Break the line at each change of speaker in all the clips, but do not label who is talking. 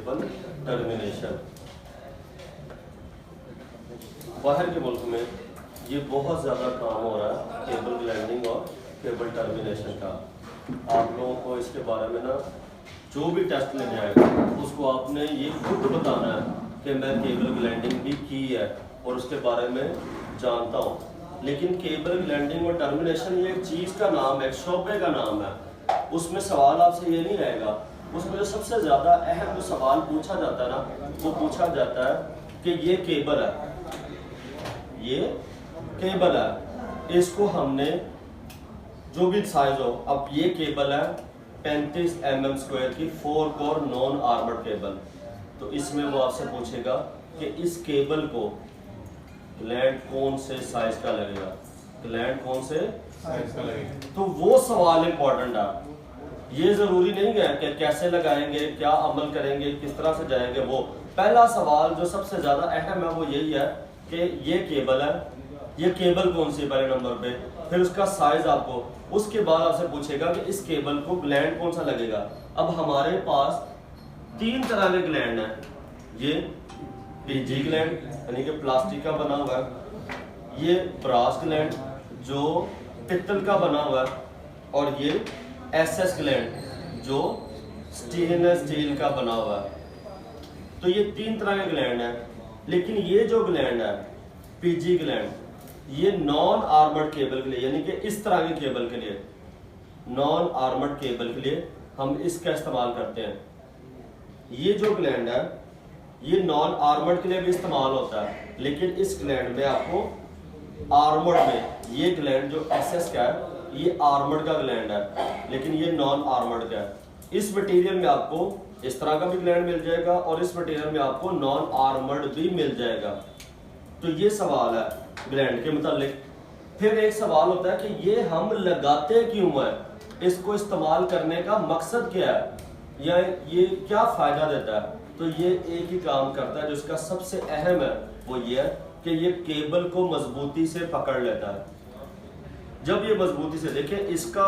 Cable termination. बाहर के मुल्क में ये बहुत ज़्यादा काम हो रहा है केबल ग्लैंडिंग और केबल टर्मिनेशन का। आप लोगों को इसके बारे में ना जो भी टेस्ट लेने आएगा उसको आपने ये खुद बताना है कि मैं केबल ग्लैंडिंग भी की है और उसके बारे में जानता हूँ। लेकिन केबल ग्लैंडिंग और टर्मिनेशन ये एक चीज़ का नाम है, एक शोबे का नाम है। उसमें सवाल आपसे ये नहीं आएगा। उसमें जो सबसे ज़्यादा अहम जो सवाल पूछा जाता है ना, वो पूछा जाता है कि ये केबल है, ये केबल है, इसको हमने जो भी साइज हो, अब ये केबल है 35 mm स्क्वायर की 4 कोर नॉन आर्मर्ड केबल। तो इसमें वो आपसे पूछेगा कि इस केबल को ग्लैंड कौन से साइज का लगेगा, ग्लैंड कौन से साइज का लगेगा। तो वो सवाल इंपॉर्टेंट है। ये जरूरी नहीं है कि कैसे लगाएंगे, क्या अमल करेंगे, किस तरह से जाएंगे। वो पहला सवाल जो सबसे ज्यादा अहम है वो यही है कि ये केबल है, ये केबल कौन सी पहले नंबर पे, फिर उसका साइज आपको, उसके बाद आपसे पूछेगा कि इस केबल को ग्लैंड कौन सा लगेगा। अब हमारे पास 3 तरह के ग्लैंड हैं। ये पीजी ग्लैंड यानी कि प्लास्टिक का बना हुआ है, ये ब्रास ग्लैंड जो पित्तल का बना हुआ है, और ये एसएस ग्लैंड जो स्टेनलेस स्टील का बना हुआ है। तो ये 3 तरह के ग्लैंड हैं। लेकिन ये जो ग्लैंड है पीजी ग्लैंड, ये नॉन आर्मर्ड केबल के लिए, यानी कि इस तरह के केबल के लिए, नॉन आर्मर्ड केबल के लिए हम इसका इस्तेमाल करते हैं। ये जो ग्लैंड है ये नॉन आर्मर्ड के लिए भी इस्तेमाल होता है, लेकिन इस ग्लैंड में आपको आर्मर्ड में, ये ग्लैंड जो एसएस का है ये आर्मर्ड का ग्लैंड है, लेकिन ये नॉन आर्मर्ड का है। इस मटेरियल में आपको इस तरह का भी ग्लैंड मिल जाएगा और इस मटेरियल में आपको नॉन आर्मर्ड भी मिल जाएगा। तो ये सवाल है ग्लैंड के मुतालिक। फिर एक सवाल होता है कि ये हम लगाते क्यों है, इसको इस्तेमाल करने का मकसद क्या है, या ये क्या फायदा देता है। तो ये एक ही काम करता है जो इसका सबसे अहम है, वो ये है कि ये केबल को मजबूती से पकड़ लेता है। जब ये मजबूती से, देखिए इसका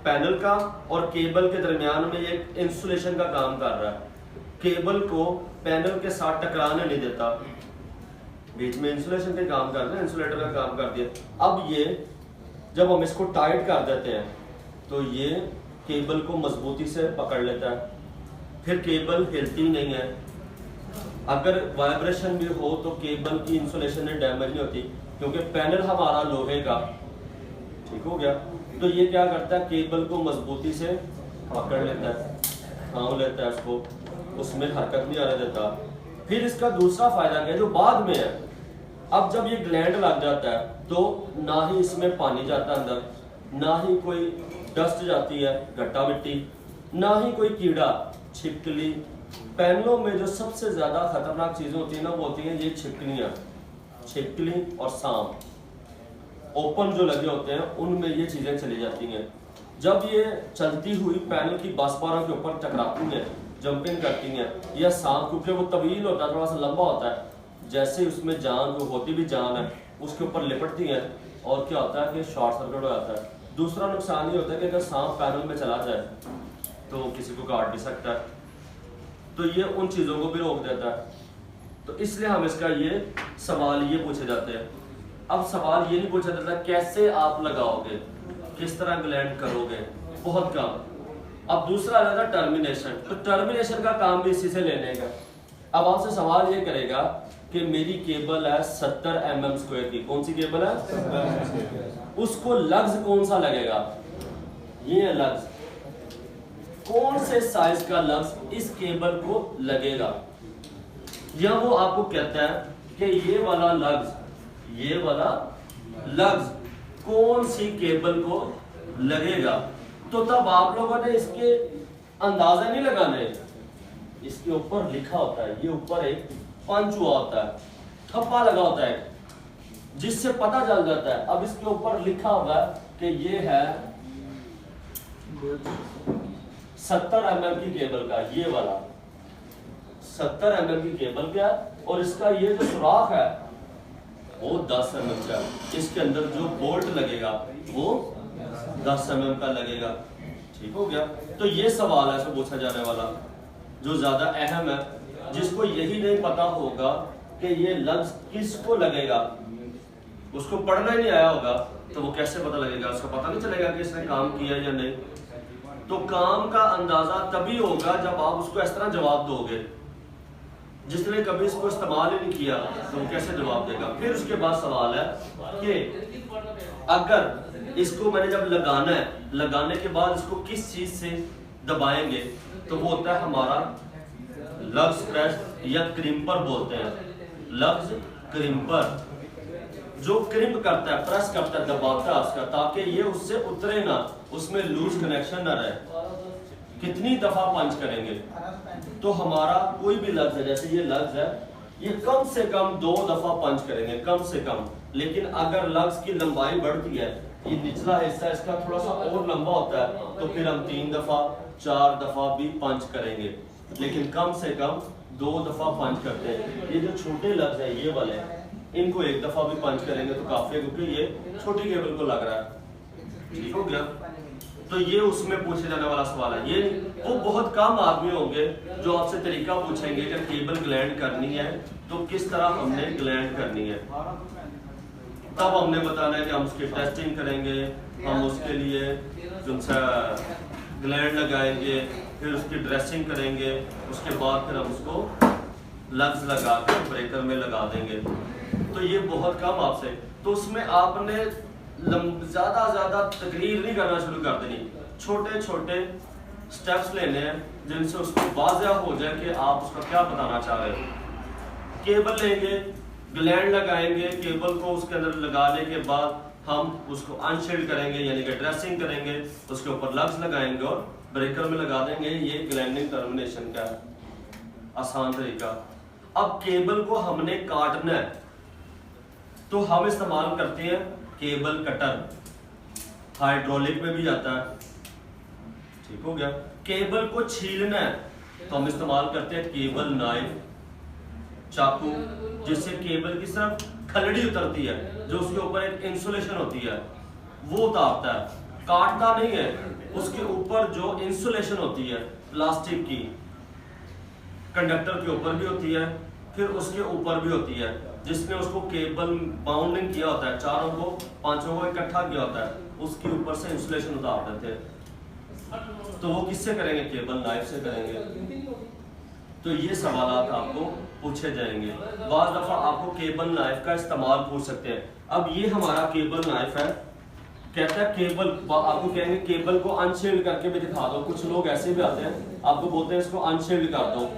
पैनल का और केबल के दरमियान में एक इंसुलेशन का काम कर रहा है, केबल को पैनल के साथ टकराने नहीं देता, बीच में इंसुलेशन के काम कर रहे हैं, इंसुलेटर का काम कर दिया। अब ये जब हम इसको टाइट कर देते हैं तो ये केबल को मजबूती से पकड़ लेता है, फिर केबल हिलती नहीं है। अगर वाइब्रेशन भी हो तो केबल की इंसुलेशन में डैमेज नहीं होती, क्योंकि पैनल हमारा लोहे का, ठीक हो गया। तो ये क्या करता है, केबल को मजबूती से पकड़ लेता है, थाम लेता है उसको, उसमें हरकत नहीं आने देता। फिर इसका दूसरा फायदा क्या है जो बाद में है, अब जब ये ग्लैंड लग जाता है तो ना ही इसमें पानी जाता अंदर, ना ही कोई डस्ट जाती है, घट्टा मिट्टी, ना ही कोई कीड़ा, छिपकली। पैनलों में जो सबसे ज्यादा खतरनाक चीजें होती है ना, वो होती हैं ये छिपकलियां, छिपकली और सांप। ओपन जो लगे होते हैं उनमें ये चीजें चली जाती हैं। जब ये चलती हुई पैनल की बस बारों के ऊपर टकराती हैं, जंपिंग करती हैं, या सांप क्योंकि वो तवील होता है, थोड़ा सा लंबा होता है, जैसे उसमें जान जो होती भी जान है उसके ऊपर लिपटती हैं, और क्या होता है कि शॉर्ट सर्किट हो जाता है। दूसरा नुकसान ये होता है कि अगर सांप पैनल में चला जाए तो किसी को काट भी सकता है, तो ये उन चीज़ों को भी रोक देता है। तो इसलिए हम इसका ये सवाल ये पूछे जाते हैं। अब सवाल ये नहीं पूछा जाता कैसे आप लगाओगे, किस तरह ग्लैंड करोगे, बहुत कम। अब दूसरा आ जाता है टर्मिनेशन। तो टर्मिनेशन का काम भी इसी से लेने का। अब आपसे सवाल ये करेगा कि मेरी केबल है 70 mm स्क्वायर की, कौन सी केबल है, उसको लग्स कौन सा लगेगा, ये है लग्स, कौन से साइज का लग्स इस केबल को लगेगा। या वो आपको कहता है कि ये वाला लग्स, ये वाला लग्स कौन सी केबल को लगेगा। तो तब आप लोगों ने इसके अंदाजा नहीं लगाने, इसके ऊपर लिखा होता है, ये ऊपर एक पंच हुआ होता है, ठप्पा लगा होता है, जिससे पता चल जाता है। अब इसके ऊपर लिखा होगा कि ये है 70 mm की केबल का, ये वाला 70 mm की केबल का, और इसका ये जो सुराख है वो 10 mm का, इसके अंदर जो बोल्ट लगेगा वो 10 mm का लगेगा। ठीक हो गया। तो ये सवाल है जो पूछा जाने वाला। जो ज़्यादा अहम है, जिसको यही नहीं पता होगा कि ये लफ्ज़ किसको लगेगा, उसको पढ़ना ही नहीं आया होगा, तो वो कैसे पता लगेगा? उसको पता नहीं चलेगा कि इसने काम किया या नहीं। तो काम का अंदाज़ा तभी होगा जब आप उसको इस तरह जवाब दोगे। जिसने कभी इसको इस्तेमाल ही नहीं किया तो वो कैसे जवाब देगा? फिर उसके बाद सवाल है कि अगर इसको मैंने जब लगाना है, लगाने के बाद इसको किस चीज़ से दबाएंगे, तो वो होता है हमारा लफ्ज़ प्रेस या क्रिम्पर बोलते हैं। लफ्ज़ क्रिम्पर जो क्रिम्प करता है, प्रेस करता है, दबाता है उसका, ताकि ये उससे उतरे ना, उसमें लूज कनेक्शन ना रहे। कितनी दफा पंच करेंगे? तो हमारा कोई भी लफ्ज है, जैसे ये लफ्ज है, ये कम से कम 2 दफा पंच करेंगे, कम से कम। लेकिन अगर लफ्ज की लंबाई बढ़ती है, ये निचला हिस्सा इसका थोड़ा सा और लंबा होता है, तो फिर हम 3 दफा 4 दफा भी पंच करेंगे, लेकिन कम से कम 2 दफा पंच करते हैं। ये जो छोटे लफ्ज है ये वाले, इनको 1 दफा भी पंच करेंगे तो काफी है, क्योंकि ये छोटी केबल को लग रहा है। ठीक हो गया? तो ये उसमें पूछे जाने वाला सवाल है। ये वो बहुत कम आदमी होंगे जो आपसे तरीका पूछेंगे कि केबल ग्लैंड करनी है तो किस तरह हमने ग्लैंड करनी है। तब हमने बताना है कि हम उसकी टेस्टिंग करेंगे, हम उसके लिए जो ग्लैंड लगाएंगे, फिर उसकी ड्रेसिंग करेंगे, उसके बाद फिर हम उसको लग्स लगा के ब्रेकर में लगा देंगे। तो ये बहुत कम आपसे, तो उसमें आपने ज़्यादा तकरीर नहीं करना शुरू कर देनी, छोटे छोटे स्टेप्स लेने हैं जिनसे उसको वाज़ह हो जाए कि आप उसका क्या बताना चाह रहे हो। केबल लेंगे, ग्लैंड लगाएंगे, केबल को उसके अंदर लगाने के बाद हम उसको अनशील्ड करेंगे, यानी कि ड्रेसिंग करेंगे, उसके ऊपर लग्स लगाएंगे और ब्रेकर में लगा देंगे। ये ग्लैंडिंग टर्मिनेशन का आसान तरीका। अब केबल को हमने काटना है तो हम इस्तेमाल करते हैं केबल कटर, हाइड्रोलिक में भी जाता है। ठीक हो गया? केबल को छीलना है तो हम इस्तेमाल करते हैं केबल नाइफ, चाकू, जिससे केबल की सिर्फ खलड़ी उतरती है, जो उसके ऊपर एक इंसुलेशन होती है वो उतारता है, काटता नहीं है। उसके ऊपर जो इंसुलेशन होती है प्लास्टिक की, कंडक्टर के ऊपर भी होती है, फिर उसके ऊपर भी होती है, जिसने उसको केबल बाउंडिंग किया होता है, चारों को 5 को इकट्ठा किया होता है, उसके ऊपर से इंसुलेशन उतार देते हैं। तो वो किससे करेंगे? केबल नाइफ से करेंगे। तो ये सवालात आपको पूछे जाएंगे। बाज़ दफ़ा आपको केबल नाइफ का इस्तेमाल पूछ सकते हैं। अब ये हमारा केबल नाइफ है, कहता है केबल, आपको कहेंगे केबल को अनशील्ड करके भी दिखा दो। कुछ लोग ऐसे भी आते हैं, आपको बोलते हैं इसको अनशील्ड कर दो,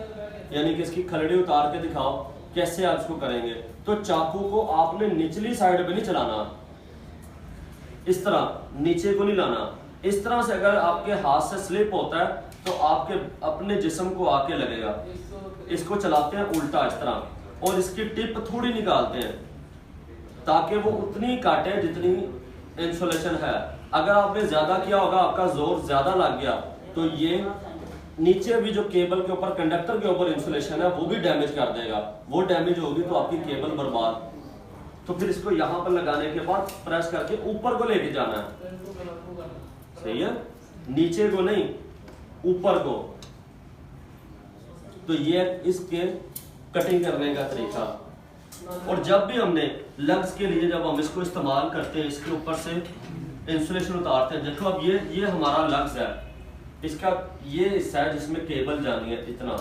यानी कि इसकी खलड़ी उतार के दिखाओ, कैसे आप इसको करेंगे? तो चाकू को आपने निचली साइड पे नहीं चलाना, इस तरह नीचे को नहीं लाना। इस तरह से अगर आपके हाथ से स्लिप होता है तो आपके अपने जिस्म को आके लगेगा। इसको चलाते हैं उल्टा इस तरह, और इसकी टिप थोड़ी निकालते हैं ताकि वो उतनी काटे जितनी इंसुलेशन है। अगर आपने ज्यादा किया होगा, आपका जोर ज्यादा लग गया, तो ये नीचे भी जो केबल के ऊपर, कंडक्टर के ऊपर इंसुलेशन है, वो भी डैमेज कर देगा। वो डैमेज होगी तो आपकी केबल बर्बाद। तो फिर इसको यहाँ पर लगाने के बाद प्रेस करके ऊपर को लेके जाना है, सही है? नीचे को नहीं, ऊपर को। तो ये इसके कटिंग करने का तरीका। और जब भी हमने लग्स के लिए जब हम इसको इस्तेमाल करते हैं, इसके ऊपर से इंसुलेशन उतारते हैं। देखो अब ये हमारा लग्स है, इसका ये हिस्सा है जिसमें केबल जानी है, इतना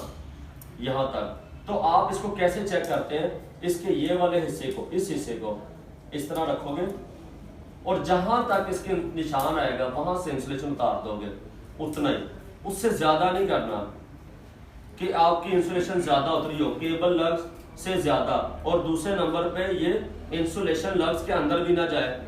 यहाँ तक। तो आप इसको कैसे चेक करते हैं? इसके ये वाले हिस्से को, इस हिस्से को इस तरह रखोगे और जहां तक इसके निशान आएगा वहां से इंसुलेशन उतार दोगे, उतना ही, उससे ज्यादा नहीं करना कि आपकी इंसुलेशन ज्यादा उतरी हो, केबल लग्स से ज्यादा। और दूसरे नंबर पे ये इंसुलेशन लग्स के अंदर भी ना जाए।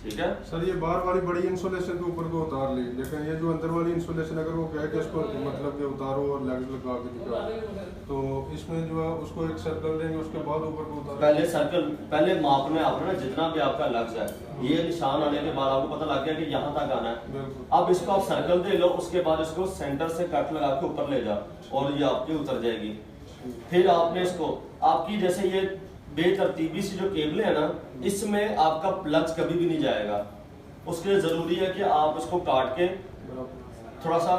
ठीक है
सर, ये बाहर वाली बड़ी इंसुलेशन के ऊपर को उतार ली, लेकिन ये जो अंदर वाली इंसुलेशन अगर वो कहे कि उसको मतलब कि उतारो और लेग्स लगा के दिखाओ, तो इसमें जो है उसको एक सर्कल देंगे, उसके बाद ऊपर को उतारो।
पहले सर्कल, पहले मापना है आपने, जितना भी आपका लग्स है, ये निशान आने के बाद आपको पता लग गया कि यहाँ तक आना है। अब इसको आप सर्कल दे लो, उसके बाद इसको सेंटर से कट लगा के ऊपर ले जाओ और ये आपकी उतर जाएगी। फिर आपने इसको, आपकी जैसे ये बेतरतीबी सी जो केबलें है ना, इसमें आपका लग्स कभी भी नहीं जाएगा। उसके लिए जरूरी है कि आप इसको काट के थोड़ा सा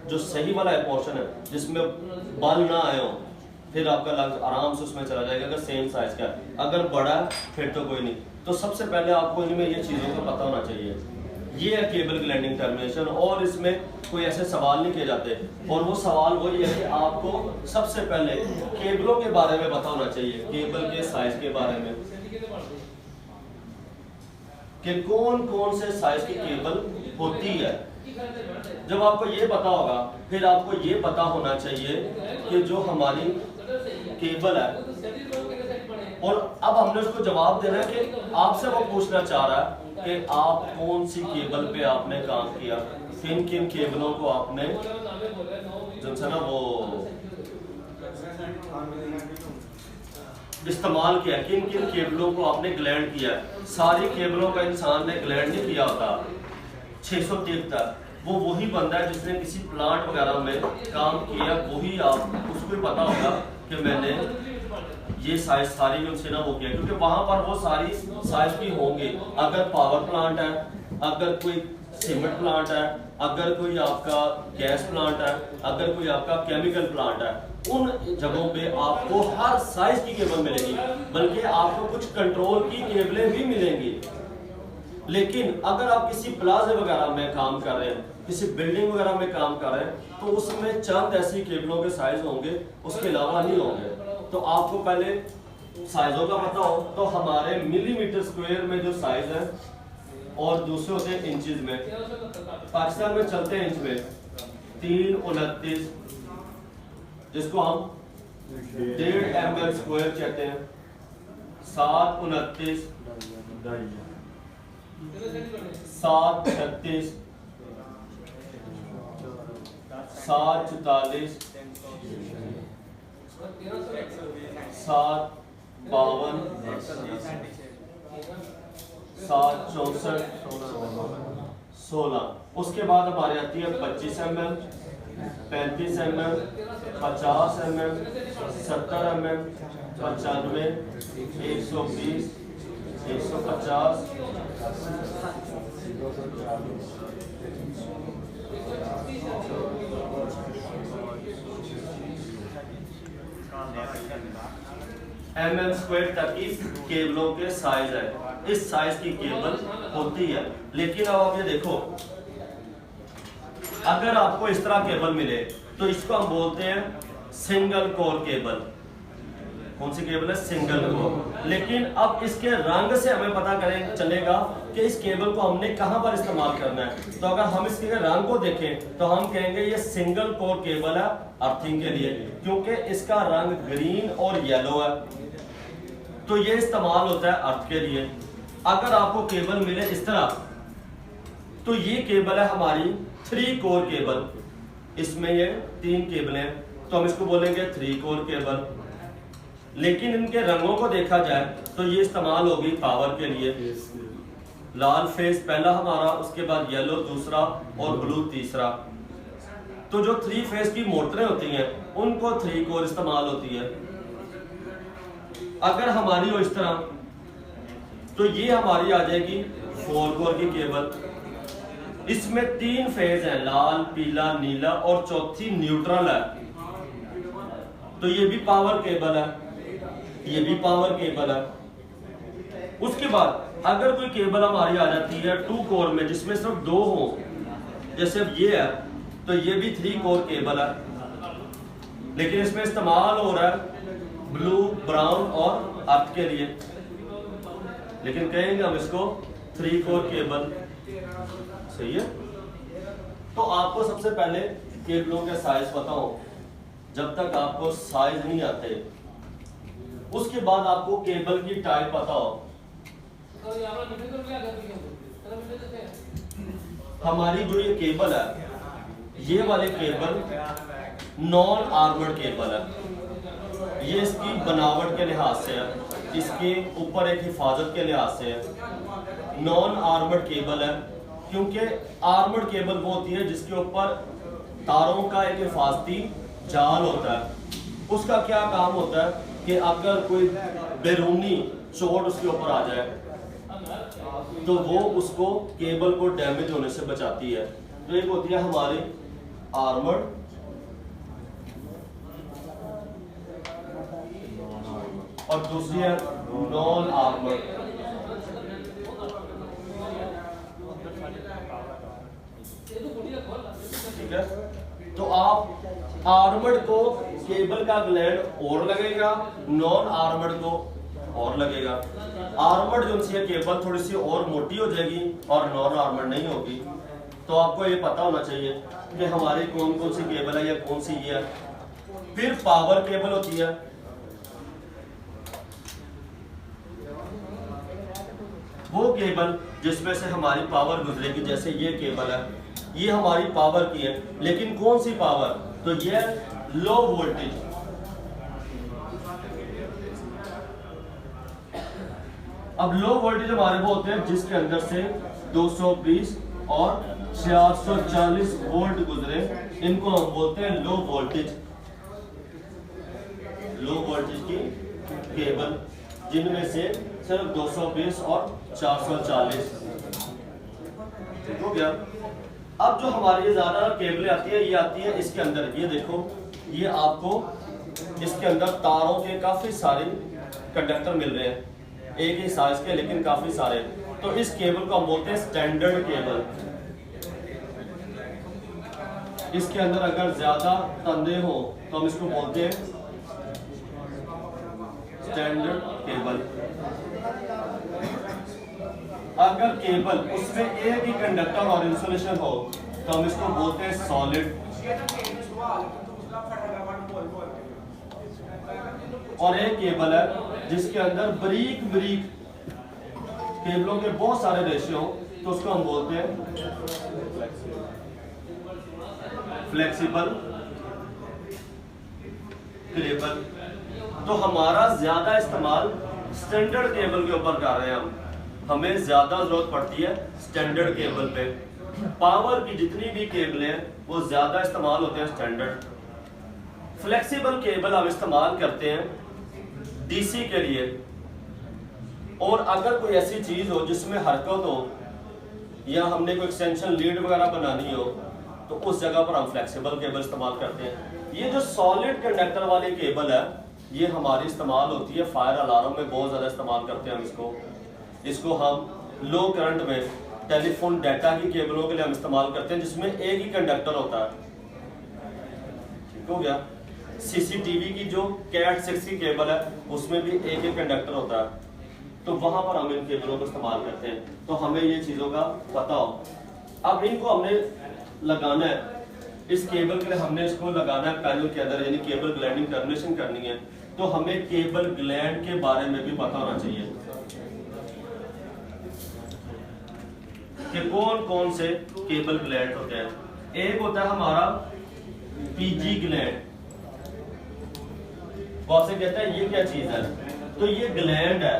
जो सही वाला पोर्शन है जिसमें बल ना आए हो, फिर आपका लंग्स आराम से उसमें चला जाएगा अगर सेम साइज का है। अगर बड़ा है फिर तो कोई नहीं। तो सबसे पहले आपको इनमें ये चीज़ों का पता होना चाहिए। ये है केबल ग्लैंडिंग टर्मिनेशन, और इसमें कोई ऐसे सवाल नहीं किए जाते। और वो सवाल वही है कि आपको सबसे पहले केबलों के बारे में पता होना चाहिए, केबल के साइज के बारे में, कि कौन कौन से साइज की केबल होती है। जब आपको ये पता होगा, फिर आपको ये पता होना चाहिए कि जो हमारी केबल है, और अब हमने उसको जवाब देना है कि आपसे वो पूछना चाह रहा है कि आप कौन सी केबल पे आपने काम किया, किन किन केबलों को आपने जिनसे ना वो इस्तेमाल किया, किन किन केबलों को आपने ग्लैंड किया। सारी केबलों का इंसान ने ग्लैंड नहीं किया होता। 673 वो वही बंदा है जिसने किसी प्लांट वगैरह में काम किया, वही आप उसको ही पता होगा कि मैंने ये साइज सारी उनसे ना हो गया, क्योंकि वहां पर वो सारी साइज की होंगे। अगर पावर प्लांट है, अगर कोई सीमेंट प्लांट है, अगर कोई आपका गैस प्लांट है, अगर कोई आपका केमिकल प्लांट है, उन जगहों पे आपको हर साइज की केबल मिलेगी, बल्कि आपको कुछ कंट्रोल की केबलें भी मिलेंगी। लेकिन अगर आप किसी प्लाजा वगैरह में काम कर रहे हैं, किसी बिल्डिंग वगैरह में काम कर रहे हैं, तो उसमें चंद ऐसी केबलों के साइज होंगे, उसके अलावा नहीं होंगे। तो आपको पहले साइजों का पता हो, तो हमारे मिलीमीटर स्क्वायर में जो साइज है और दूसरे होते हैं इंचेस में। पाकिस्तान में चलते हैं इंच में 329, जिसको हम 1.5 mm स्क्वायर कहते हैं। 729, 736, 744, 752, 764, 16। उसके बाद हमारी आती है 25 mm, 35 mm, 50 mm, 70 mm, 95, 120, 150, 1 mm² तक की केबलों के साइज है। इस साइज की केबल होती है। लेकिन अब आप ये देखो, अगर आपको इस तरह केबल मिले तो इसको हम बोलते हैं सिंगल कोर केबल। कौन सी केबल है? Single core. लेकिन अब इसके रंग से हमें पता करें चलेगा कि इस केबल को हमने कहां पर इस्तेमाल करना है। तो अगर हम इसके रंग को देखें तो हम कहेंगे ये सिंगल कोर केबल है अर्थिंग के लिए, क्योंकि इसका रंग ग्रीन और येलो है। तो ये इस्तेमाल होता है अर्थ के लिए। अगर आपको केबल मिले इस तरह, तो ये केबल है हमारी 3 कोर केबल। इसमें ये 3 केबलें हैं, तो हम इसको बोलेंगे 3 कोर केबल। लेकिन इनके रंगों को देखा जाए तो ये इस्तेमाल होगी पावर के लिए। लाल फेस पहला हमारा, उसके बाद येलो दूसरा और ब्लू तीसरा। तो जो 3 फेस की मोटरें होती हैं उनको 3 कोर इस्तेमाल होती है। अगर हमारी हो इस तरह, तो ये हमारी आ जाएगी 4 कोर की केबल। इसमें 3 फेज हैं, लाल, पीला, नीला, और चौथी न्यूट्रल है। तो ये भी पावर केबल है, ये भी पावर केबल है। उसके बाद अगर कोई केबल हमारी आ जाती है 2 कोर में, जिसमें सिर्फ 2 हो, जैसे अब ये है, तो ये भी 3 कोर केबल है। लेकिन इसमें इस्तेमाल हो रहा है ब्लू, ब्राउन और अर्थ के लिए। लेकिन कहेंगे हम इसको 3 कोर केबल। सही है। तो आपको सबसे पहले केबलों के साइज पता हो। जब तक आपको साइज नहीं आते, उसके बाद आपको केबल की टाइप पता हो। हमारी जो ये केबल है, ये वाले केबल नॉन आर्मर्ड केबल है। ये इसकी बनावट के लिहाज से है, इसके ऊपर एक हिफाजत के लिहाज से है। नॉन आर्मर्ड केबल है, क्योंकि आर्मर्ड केबल वो होती है जिसके ऊपर तारों का एक हिफाजती जाल होता है। उसका क्या काम होता है कि अगर कोई बैरूनी चोट उसके ऊपर आ जाए तो वो उसको केबल को डैमेज होने से बचाती है। तो एक होती है हमारी आर्मर्ड और दूसरी है नॉन आर्मर्ड। ठीक है, तो आप आर्मर्ड को केबल का ग्लैंड और लगेगा, नॉन आर्मर्ड को और लगेगा। आर्मर्ड जो सी केबल थोड़ी सी और मोटी हो जाएगी और नॉन आर्मर्ड नहीं होगी। तो आपको ये पता होना चाहिए कि हमारी कौन कौन सी केबल है या कौन सी ये है। फिर पावर केबल होती है, वो केबल जिसमें से हमारी पावर गुजरेगी। जैसे ये केबल है, ये हमारी पावर की है, लेकिन कौन सी पावर? तो ये लो वोल्टेज। अब लो वोल्टेज हमारे वो होते हैं जिसके अंदर से 220 और 440 वोल्ट गुजरे, इनको हम बोलते हैं लो वोल्टेज। लो वोल्टेज की केबल जिनमें से सिर्फ 220 और 440। ठीक हो गया। अब जो हमारी ज्यादा केबलें आती है, ये आती है इसके अंदर। ये देखो, ये आपको इसके अंदर तारों के काफी सारे कंडक्टर मिल रहे हैं, एक ही साइज के लेकिन काफी सारे। तो इस केबल को हम बोलते हैं स्टैंडर्ड केबल। इसके अंदर अगर ज्यादा तंदे हो तो हम इसको बोलते हैं स्टैंडर्ड केबल। अगर केबल उसमें एक ही कंडक्टर और इंसुलेशन हो तो हम इसको बोलते हैं सॉलिड। और एक केबल है जिसके अंदर बारीक बारीक केबलों के बहुत सारे रेशियो हो तो उसको हम बोलते हैं फ्लेक्सिबल केबल। तो हमारा ज्यादा इस्तेमाल स्टैंडर्ड केबल के ऊपर कर रहे हैं हम। हमें ज्यादा जरूरत पड़ती है स्टैंडर्ड केबल पे। पावर की जितनी भी केबलें हैं वो ज्यादा इस्तेमाल होते हैं स्टैंडर्ड। फ्लेक्सिबल केबल हम इस्तेमाल करते हैं डीसी के लिए। और अगर कोई ऐसी चीज हो जिसमें हरकत हो या हमने कोई एक्सटेंशन लीड वगैरह बनानी हो तो उस जगह पर हम फ्लेक्सिबल केबल इस्तेमाल करते हैं। ये जो सॉलिड कंडक्टर वाली केबल है ये हमारी इस्तेमाल होती है फायर अलार्म में, बहुत ज्यादा इस्तेमाल करते हैं हम इसको हम लो करंट में टेलीफोन डाटा की केबलों के लिए हम इस्तेमाल करते हैं जिसमें एक ही कंडक्टर होता है। ठीक हो गया। सीसीटीवी की जो कैट 6 की केबल है उसमें भी एक ही कंडक्टर होता है, तो वहां पर हम इन केबलों को इस्तेमाल करते हैं। तो हमें ये चीजों का पता हो। अब इनको हमने लगाना है, इस केबल के लिए हमने इसको लगाना है पैनल के अंदर, यानी केबल ग्लैंडिंग टर्मिनेशन करनी है। तो हमें केबल ग्लैंड के बारे में भी पता होना चाहिए कि कौन कौन से केबल ग्लैंड होते हैं। एक होता है हमारा पीजी ग्लैंड। बहुत से कहते हैं ये क्या चीज है, तो ये ग्लैंड है,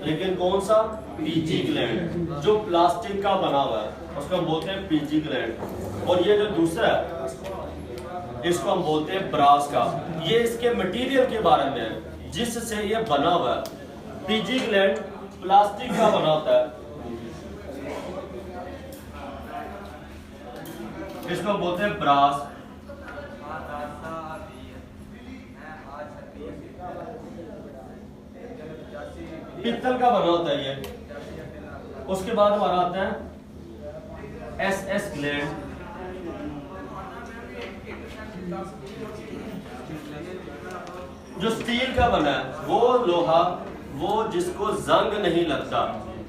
लेकिन कौन सा? पीजी ग्लैंड, जो प्लास्टिक का बना हुआ है उसको हम बोलते हैं पीजी ग्लैंड। और ये जो दूसरा है इसको हम बोलते हैं ब्रास का। ये इसके मटेरियल के बारे में है जिससे ये बना हुआ है। पीजी ग्लैंड प्लास्टिक का बना होता है, इसको हम बोलते हैं ब्रास। पित्तल का बना होता है ये। उसके बाद हमारा आता है एसएस ग्लैंड। जो स्टील का बना है, वो लोहा, वो जिसको जंग नहीं लगता।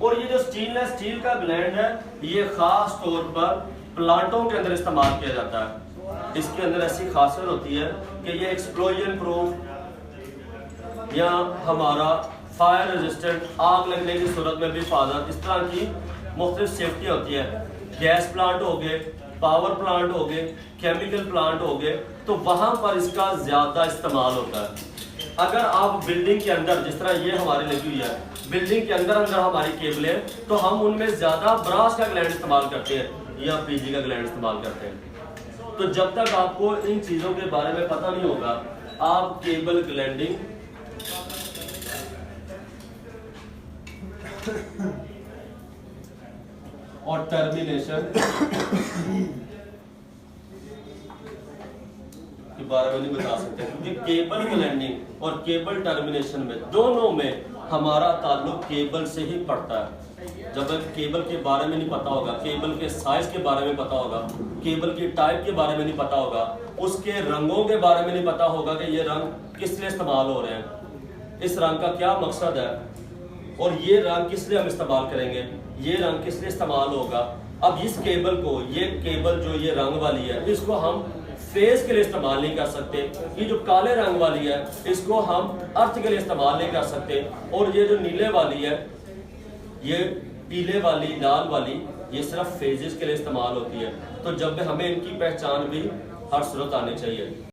और ये जो स्टील का ग्लैंड है ये खास तौर पर प्लांटों के अंदर इस्तेमाल किया जाता है। इसके अंदर ऐसी खासियत होती है कि ये एक्सप्लोजन प्रूफ या हमारा फायर रेजिस्टेंट, आग लगने की सूरत में भी हिफाजत, इस तरह की मुख्तलिफ सेफ्टी होती है। गैस प्लांट हो गए, पावर प्लांट हो गए, केमिकल प्लांट हो गए, तो वहां पर इसका ज्यादा इस्तेमाल होता है। अगर आप बिल्डिंग के अंदर, जिस तरह ये हमारी लगी हुई है, बिल्डिंग के अंदर हमारी केबलें, तो हम उनमें ज्यादा ब्रास का ग्लैंड इस्तेमाल करते हैं या पीजी का ग्लैंड इस्तेमाल करते हैं। तो जब तक आपको इन चीजों के बारे में पता नहीं होगा, आप केबल ग्लैंडिंग और टर्मिनेशन के बारे में नहीं बता सकते, क्योंकि केबल ब्लेंडिंग और केबल टर्मिनेशन में दोनों में हमारा ताल्लुक केबल से ही पड़ता है। जब केबल के बारे में नहीं पता होगा, केबल के साइज के बारे में पता होगा, केबल की टाइप के बारे में नहीं पता होगा, उसके रंगों के बारे में नहीं पता होगा कि ये रंग किस लिए इस्तेमाल हो रहे हैं, इस रंग का क्या मकसद है, और ये रंग किस लिए हम इस्तेमाल करेंगे, ये रंग किस लिए इस्तेमाल होगा। अब इस केबल को, ये केबल जो ये रंग वाली है, इसको हम फेस के लिए इस्तेमाल नहीं कर सकते। ये जो काले रंग वाली है इसको हम अर्थ के लिए इस्तेमाल नहीं कर सकते, और ये जो नीले वाली है, ये पीले वाली, लाल वाली, ये सिर्फ फेजेस के लिए इस्तेमाल होती है। तो जब हमें इनकी पहचान भी हर सूरत आनी चाहिए।